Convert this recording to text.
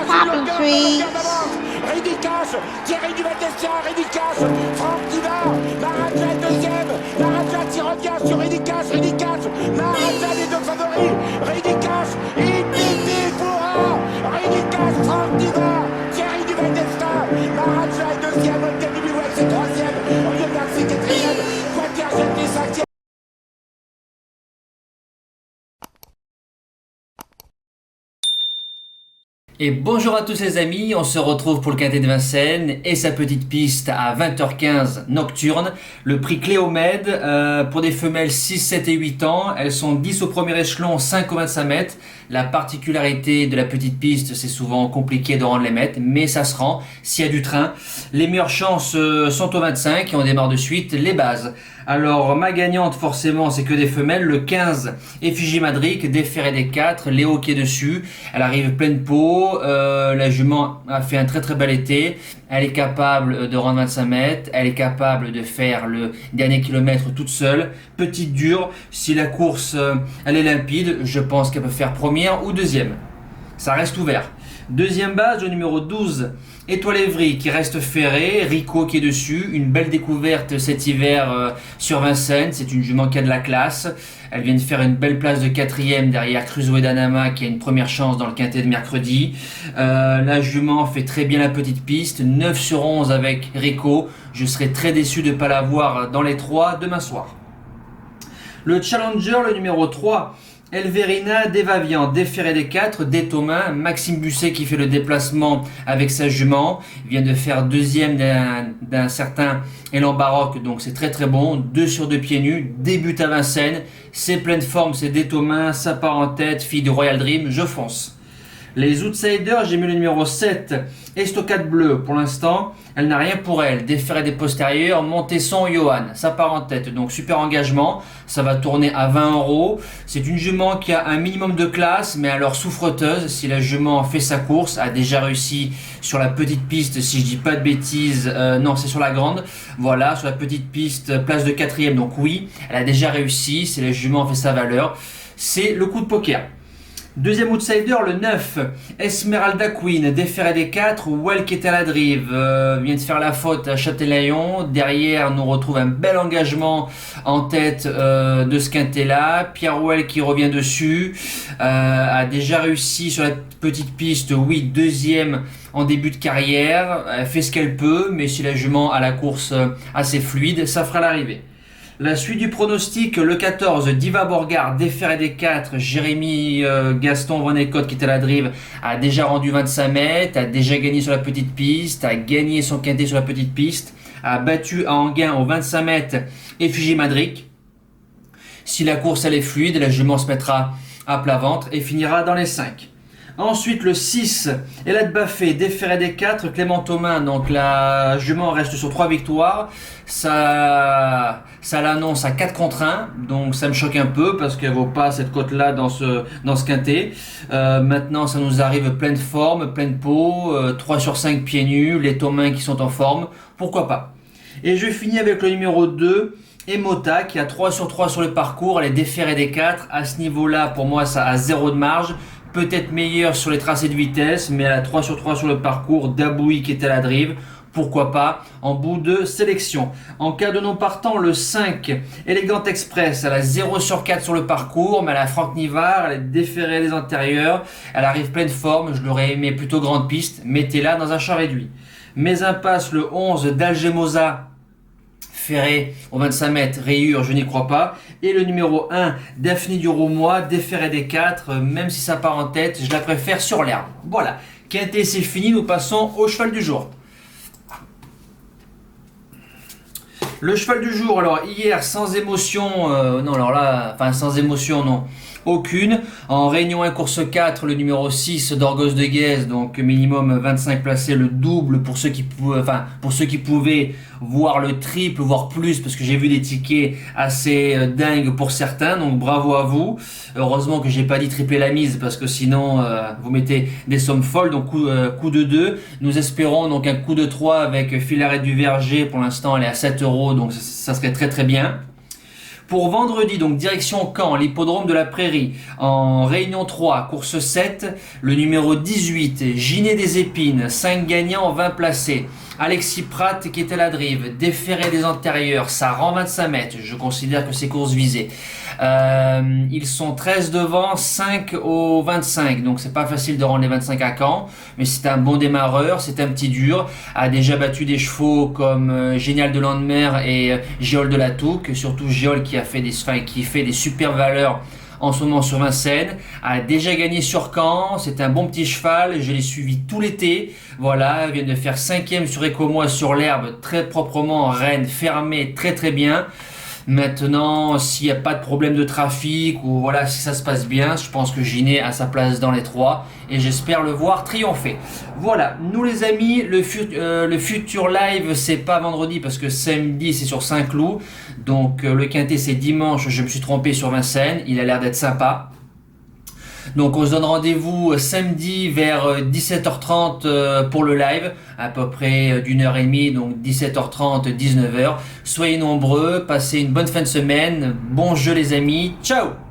Popping trees. Ridicache, Thierry Duval-Destia, Ridicache, Franck Diva, Maraja deuxième, Maraja qui revient sur Ridicache, Maraja les deux favoris, Ridicache, Ipiti Foura, Ridicache, Franck Diva, Thierry Duval-Destia, Maraja est deuxième, Olga Bilouet c'est troisième, Olivier Garcia quatrième, Quater Jetty cinquième. Et bonjour à tous les amis, on se retrouve pour le Quintet de Vincennes et sa petite piste à 20h15 nocturne. Le prix Cléomède pour des femelles 6, 7 et 8 ans. Elles sont 10 au premier échelon, 5 au 25 mètres. La particularité de la petite piste, c'est souvent compliqué de rendre les mètres, mais ça se rend s'il y a du train. Les meilleures chances sont au 25 et on démarre de suite les bases. Alors ma gagnante forcément c'est que des femelles, le 15 Effigie Madric, déféré des 4, Léo qui est dessus, elle arrive pleine peau, la jument a fait un très très bel été, elle est capable de rendre 25 mètres, elle est capable de faire le dernier kilomètre toute seule, petite dure, si la course elle est limpide, je pense qu'elle peut faire première ou deuxième, ça reste ouvert. Deuxième base, le numéro 12, Étoile Évry qui reste ferré, Rico qui est dessus, une belle découverte cet hiver sur Vincennes, c'est une jument qui a de la classe, elle vient de faire une belle place de quatrième derrière Crusoe et Danama qui a une première chance dans le quintet de mercredi. La jument fait très bien la petite piste, 9 sur 11 avec Rico, je serais très déçu de ne pas la voir dans les 3 demain soir. Le Challenger, le numéro 3, Elverina, Devavian, déféré des 4, Détomain, Maxime Busset qui fait le déplacement avec sa jument, il vient de faire deuxième d'un certain Élan Baroque, donc c'est très très bon, 2 sur 2 pieds nus, débute à Vincennes, c'est pleine forme, c'est Détomain, ça part en tête, fille du Royal Dream, je fonce. Les outsiders, j'ai mis le numéro 7, Estocade Bleue. Pour l'instant, elle n'a rien pour elle. Déféré des postérieurs, Montesson, Johan. Ça part en tête, donc super engagement. Ça va tourner à 20 €. C'est une jument qui a un minimum de classe, mais alors souffreteuse. Si la jument fait sa course, a déjà réussi sur la petite piste, si je dis pas de bêtises, non, c'est sur la grande. Voilà, sur la petite piste, place de 4ème. Donc oui, elle a déjà réussi. Si la jument fait sa valeur, c'est le coup de poker. Deuxième outsider, le 9, Esmeralda Queen, déféré des 4, Well qui est à la drive, vient de faire la faute à Châtelaillon. Derrière, nous retrouve un bel engagement en tête de ce quintet-là. Pierre Well qui revient dessus, a déjà réussi sur la petite piste, oui, deuxième en début de carrière. Elle fait ce qu'elle peut, mais si la jument a la course assez fluide, ça fera l'arrivée. La suite du pronostic, le 14, Diva Borgard, déféré des 4, Jérémy Gaston Vonnecotte qui était à la drive, a déjà rendu 25 mètres, a déjà gagné sur la petite piste, a gagné son quintet sur la petite piste, a battu à Enghien aux 25 mètres Effigie Madric. Si la course elle est fluide, la jument se mettra à plat ventre et finira dans les 5. Ensuite, le 6, Elad Baffé, déféré des 4, Clément Thomain. Donc la jument reste sur 3 victoires. Ça l'annonce à 4 contre 1. Donc ça me choque un peu parce qu'elle vaut pas cette cote-là dans ce quintet. Maintenant, ça nous arrive pleine forme, pleine peau, 3 sur 5 pieds nus, les Thomains qui sont en forme. Pourquoi pas. Et je finis avec le numéro 2. Emota qui a 3 sur 3 sur le parcours. Elle est déférée des 4. À ce niveau-là, pour moi, ça a 0 de marge. Peut-être meilleure sur les tracés de vitesse, mais elle a 3 sur 3 sur le parcours. Daboui qui est à la drive, pourquoi pas, en bout de sélection. En cas de non partant, le 5, Elegant Express, elle a 0 sur 4 sur le parcours, mais elle a Franck Nivard, elle est déférée des antérieurs, elle arrive pleine forme, je l'aurais aimé plutôt grande piste, mettez-la dans un champ réduit. Mes impasses, le 11, d'Algemosa, Ferré au 25 mètres, rayure, je n'y crois pas. Et le numéro 1, Daphné du Roumois, déféré des 4, même si ça part en tête, je la préfère sur l'herbe. Voilà, quintet c'est fini, nous passons au cheval du jour. Le cheval du jour, alors hier sans émotion, non alors là, enfin sans émotion non, aucune. En réunion 1 course 4, le numéro 6 d'Orgos de Guèze, donc minimum 25 placés, le double pour ceux qui pouvaient voir le triple, voire plus, parce que j'ai vu des tickets assez dingues pour certains, donc bravo à vous. Heureusement que j'ai pas dit tripler la mise, parce que sinon vous mettez des sommes folles, donc coup de 2. Nous espérons donc un coup de 3 avec Filaret du Verger, pour l'instant elle est à 7 €, donc ça serait très très bien. Pour vendredi, donc direction Caen, l'hippodrome de la Prairie. En réunion 3, course 7, le numéro 18, Ginet des Épines, 5 gagnants, 20 placés. Alexis Pratt qui est à la drive, déféré des antérieurs, ça rend 25 mètres, je considère que c'est course visée. Ils sont 13 devant, 5 au 25, donc c'est pas facile de rendre les 25 à Caen, mais c'est un bon démarreur, c'est un petit dur, a déjà battu des chevaux comme Génial de Landemer et Géol de la Touque, surtout Géol qui fait des super valeurs en ce moment sur Vincennes, a déjà gagné sur Caen, c'est un bon petit cheval, je l'ai suivi tout l'été, voilà, il vient de faire 5e sur Écomois sur l'herbe, très proprement, Rennes, fermé, très très bien. Maintenant, s'il n'y a pas de problème de trafic ou voilà, si ça se passe bien, je pense que Ginet a sa place dans les 3 et j'espère le voir triompher. Voilà, nous les amis, le futur live c'est pas vendredi parce que samedi c'est sur Saint-Cloud, donc le quintet c'est dimanche, je me suis trompé sur Vincennes, il a l'air d'être sympa. Donc on se donne rendez-vous samedi vers 17h30 pour le live, à peu près d'1h30, donc 17h30, 19h. Soyez nombreux, passez une bonne fin de semaine, bon jeu les amis, ciao!